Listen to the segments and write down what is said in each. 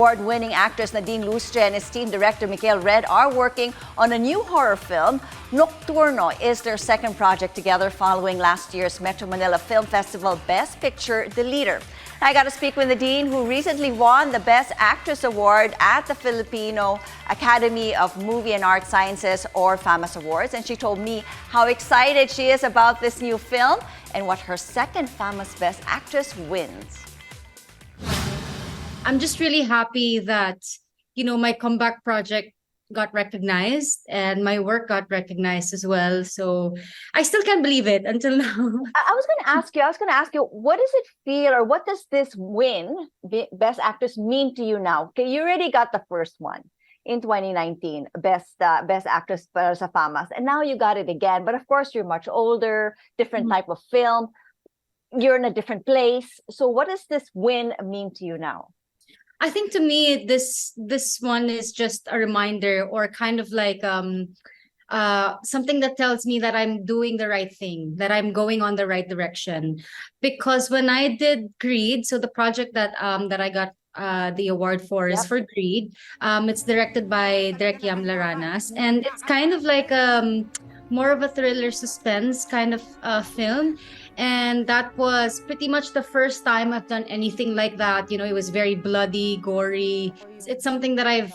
Award-winning actress Nadine Lustre and esteemed director Mikhail Red are working on a new horror film. Nocturno is their second project together following last year's Metro Manila Film Festival Best Picture, The Leader. I got to speak with Nadine, who recently won the Best Actress Award at the Filipino Academy of Movie and Art Sciences, or FAMAS Awards. And she told me how excited she is about this new film and what her second FAMAS Best Actress wins. I'm just really happy that, my comeback project got recognized and my work got recognized as well. So I still can't believe it until now. I was going to ask you, what does it feel, or what does this win, Best Actress, mean to you now? Okay, you already got the first one in 2019, Best Actress para sa FAMAS, and now you got it again. But of course, you're much older, different type of film. You're in a different place. So what does this win mean to you now? I think to me, this one is just a reminder, or kind of like something that tells me that I'm doing the right thing, that I'm going on the right direction. Because when I did Greed, so the project that I got the award for is for Greed. It's directed by Direk Laranas, and it's kind of like more of a thriller suspense kind of film. And that was pretty much the first time I've done anything like that. It was very bloody, gory. It's something that I've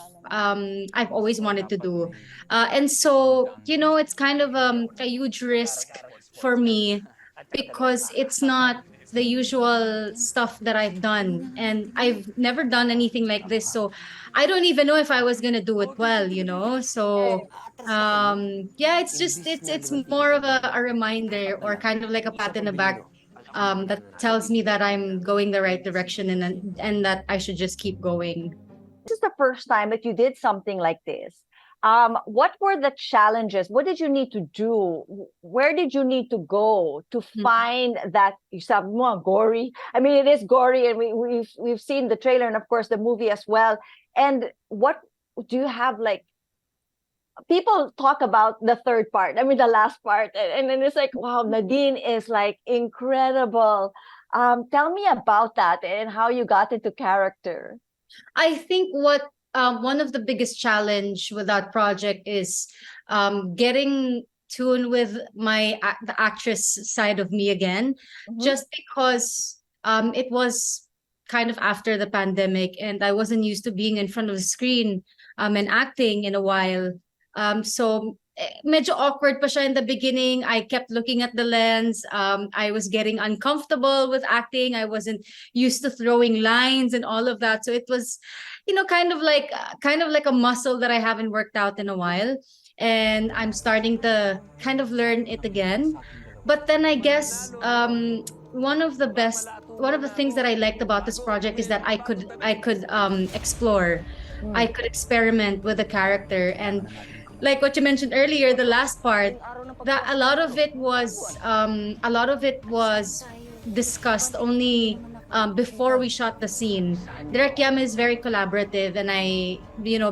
always wanted to do. And so, it's kind of a huge risk for me, because it's not the usual stuff that I've done. And I've never done anything like this. So I don't even know if I was going to do it well, So yeah, it's more of a reminder, or kind of like a pat in the back that tells me that I'm going the right direction, and that I should just keep going. This is the first time that you did something like this. What were the challenges? What did you need to do? Where did you need to go to find that you said more gory? I mean, it is gory, and we've seen the trailer and of course the movie as well. And what do you have, like, people talk about the third part, I mean the last part, and then it's like, wow, Nadine is like incredible. Tell me about that and how you got into character. I think what one of the biggest challenge with that project is getting tuned with the actress side of me again, just because it was kind of after the pandemic, and I wasn't used to being in front of the screen and acting in a while. So medyo awkward pa siya in the beginning. I kept looking at the lens. I was getting uncomfortable with acting. I wasn't used to throwing lines and all of that. So it was, kind of like a muscle that I haven't worked out in a while. And I'm starting to kind of learn it again. But then I guess one of the things that I liked about this project is that I could explore. I could experiment with the character, and like what you mentioned earlier, the last part, that a lot of it was discussed only before we shot the scene. Direk Yam is very collaborative, and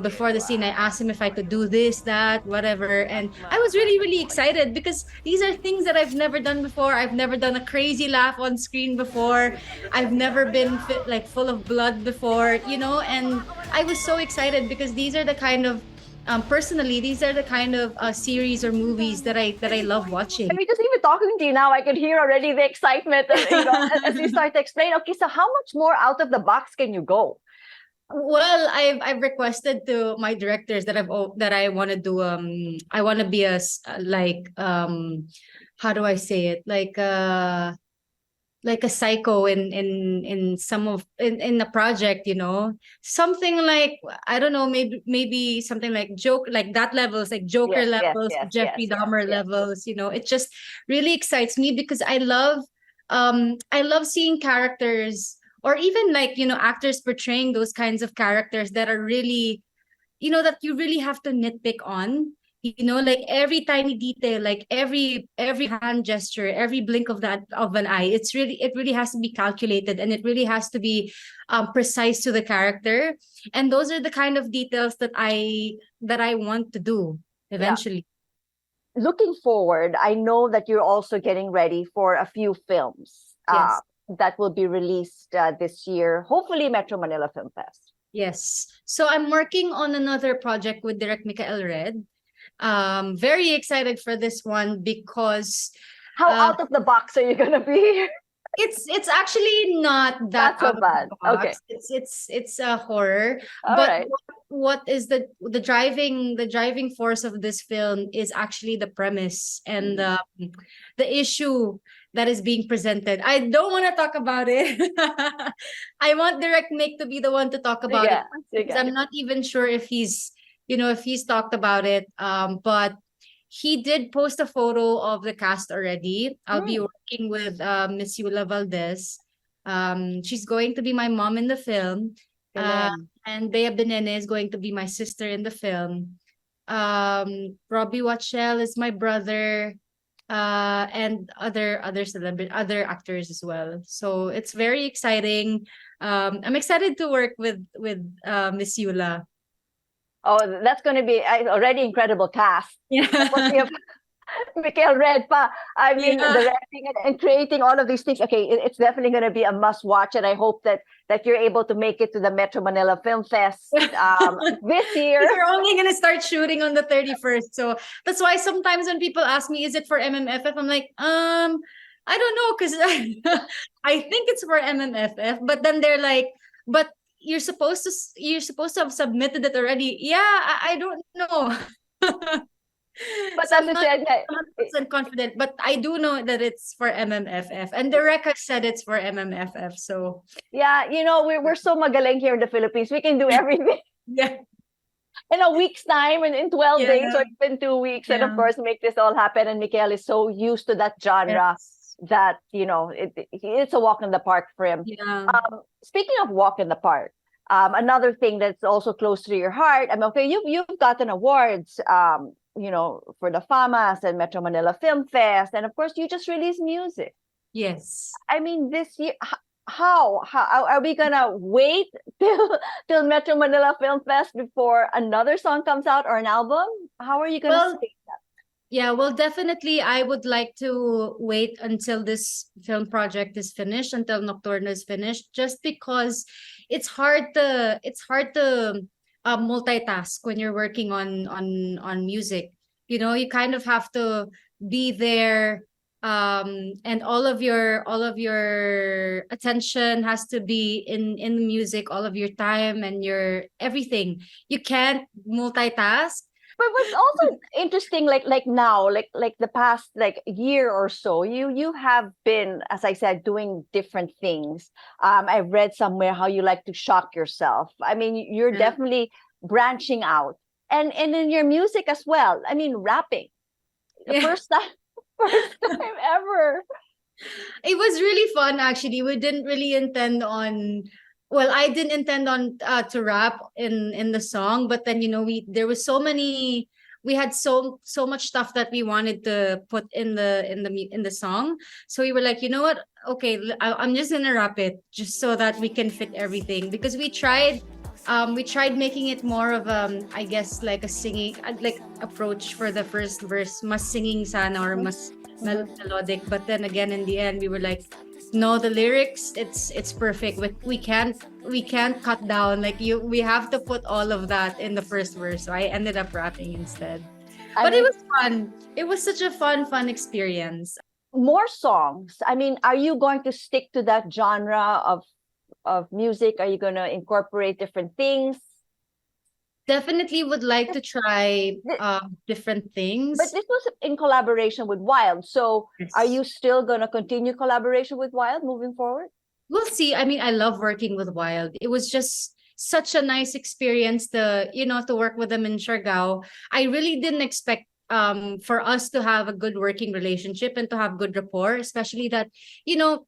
before the scene, I asked him if I could do this, that, whatever, and I was really, really excited, because these are things that I've never done before. I've never done a crazy laugh on screen before. I've never been full of blood before, and I was so excited, because these are the kind of personally, these are the kind of series or movies that I love watching. I mean, just even talking to you now, I could hear already the excitement, as you start to explain. Okay, so how much more out of the box can you go? Well, I've requested to my directors that I want to do I want to be how do I say it, like a psycho in the project, something like, I don't know, maybe something like joke, like that levels, like Joker levels, Jeffrey Dahmer levels. It just really excites me, because I love seeing characters, or even actors portraying those kinds of characters that are really, that you really have to nitpick on. Like every tiny detail, like every hand gesture, every blink of an eye, it really has to be calculated, and it really has to be precise to the character. And those are the kind of details that I want to do eventually. Looking forward, I know that you're also getting ready for a few films that will be released this year, hopefully Metro Manila Film Fest. Yes. So I'm working on another project with Director Mikhail Red. Very excited for this one because How uh, out of the box are you gonna be? it's actually not that Not so out of the bad. Okay. box. It's a horror, All but right. what is the driving force of this film is actually the premise and the issue that is being presented. I don't want to talk about it. I want Direct Make to be the one to talk about it Sige. because Sige. I'm not even sure if he's talked about it. But he did post a photo of the cast already. I'll be Mm, working with Miss Yula Valdez. She's going to be my mom in the film. galing. And Bea Benene is going to be my sister in the film. Robbie Watchell is my brother. And other actors as well. So it's very exciting. I'm excited to work with Miss Yula. Oh, that's going to be already incredible cast. Tapos Yeah. you have Mikhail Red pa. I mean, Yeah. directing it and creating all of these things. Okay, it's definitely going to be a must watch, and I hope that you're able to make it to the Metro Manila Film Fest this year. Because we're only gonna start shooting on the 31st. So that's why sometimes when people ask me, is it for MMFF? I'm like, I don't know, because I think it's for MMFF. But then they're like, but you're supposed to have submitted it already. Yeah, I don't know. But So as I'm I not said, 100% confident, but I do know that it's for MMFF. And the rec has said it's for MMFF. So yeah, we're so magaling here in the Philippines. We can do everything yeah. in a week's time and in 12 Yeah. days or even 2 weeks, and of Yeah. course make this all happen. And Mikhail is so used to that genre Yes. that it's a walk in the park for him. Yeah. Speaking of walk in the park, another thing that's also close to your heart. I mean, okay, you've gotten awards, for the FAMAS and Metro Manila Film Fest, and of course, you just released music. Yes. I mean, this year, how are we gonna wait till Metro Manila Film Fest before another song comes out or an album? How are you gonna Well, say? yeah, well, definitely I would like to wait until this film project is finished, until Nocturno is finished, just because it's hard to multitask when you're working on music. You kind of have to be there, and all of your attention has to be in the music, all of your time and your everything. You can't multitask. But what's also interesting, like now, like the past like year or so, you have been, as I said, doing different things. I've read somewhere how you like to shock yourself. I mean, you're Yeah. definitely branching out, and in your music as well. I mean, rapping, the Yeah. first time, first time ever. It was really fun actually. We didn't really intend on well, I didn't intend on to rap in the song, but then we had so much stuff that we wanted to put in the song. So we were like, you know what? Okay, I'm just gonna rap it just so that we can fit everything, because we tried making it more of I guess like a singing like approach for the first verse, mas singing sana or mas melodic, but then again in the end we were like, no, the lyrics, it's perfect. We can't cut down, like we have to put all of that in the first verse, so I ended up rapping instead. I But it mean, was fun. It was such a fun experience. more songs. I mean, are you going to stick to that genre of music? Are you going to incorporate different things? Definitely would like to try Th- different But things. this was in collaboration with Wild. So are Yes. you still going to continue collaboration with Wild moving forward? We'll see. I mean, I love working with Wild. It was just such a nice experience to work with them in Siargao. I really didn't expect for us to have a good working relationship and to have good rapport, especially that, you know,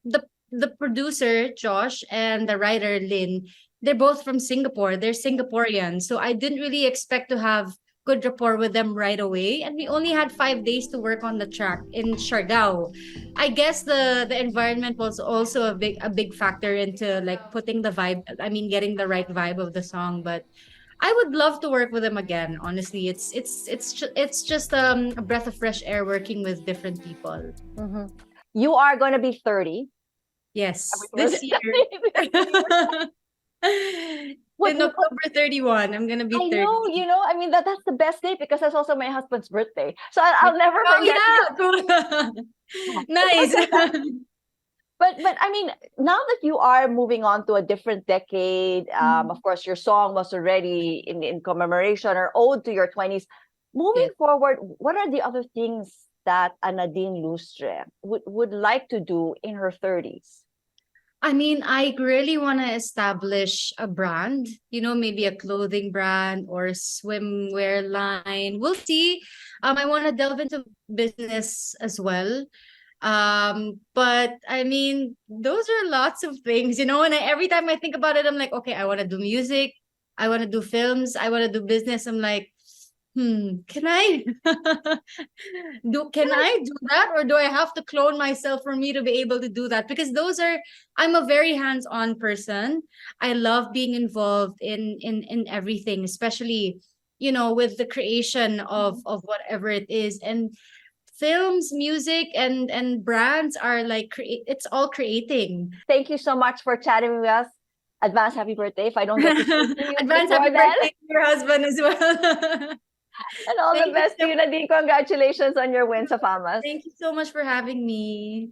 the producer, Josh, and the writer, Lynn, they're both from Singapore. They're Singaporean. So I didn't really expect to have good rapport with them right away. And we only had 5 days to work on the track in Siargao. I guess the environment was also a big factor into like putting the vibe. I mean, getting the right vibe of the song. But I would love to work with them again. Honestly, it's just a breath of fresh air working with different people. Mhm. You are going to be 30. Yes, Are we this year. What, In October 31, I'm gonna be I 30. know, I mean, that's the best date because that's also my husband's birthday. So I'll never Oh forget yeah, cool. Nice. But I mean, now that you are moving on to a different decade, of course, your song was already in commemoration or ode to your 20s. Moving Yes. forward, what are the other things that a Nadine Lustre would like to do in her 30s? I mean, I really want to establish a brand, maybe a clothing brand or a swimwear line. We'll see. I want to delve into business as well. But I mean, those are lots of things, and every time I think about it, I'm like, okay, I want to do music, I want to do films, I want to do business. I'm like, can I can I do that, or do I have to clone myself for me to be able to do that? Because I'm a very hands-on person. I love being involved in everything, especially with the creation of whatever it is. And films, music, and brands are like it's all creating. Thank you so much for chatting with us. Advance happy birthday if I don't get to speak to you Advance before happy then. birthday to your husband as well. And all the Thank you best to so you, Nadine. Congratulations on your wins sa FAMAS. Thank you so much for having me.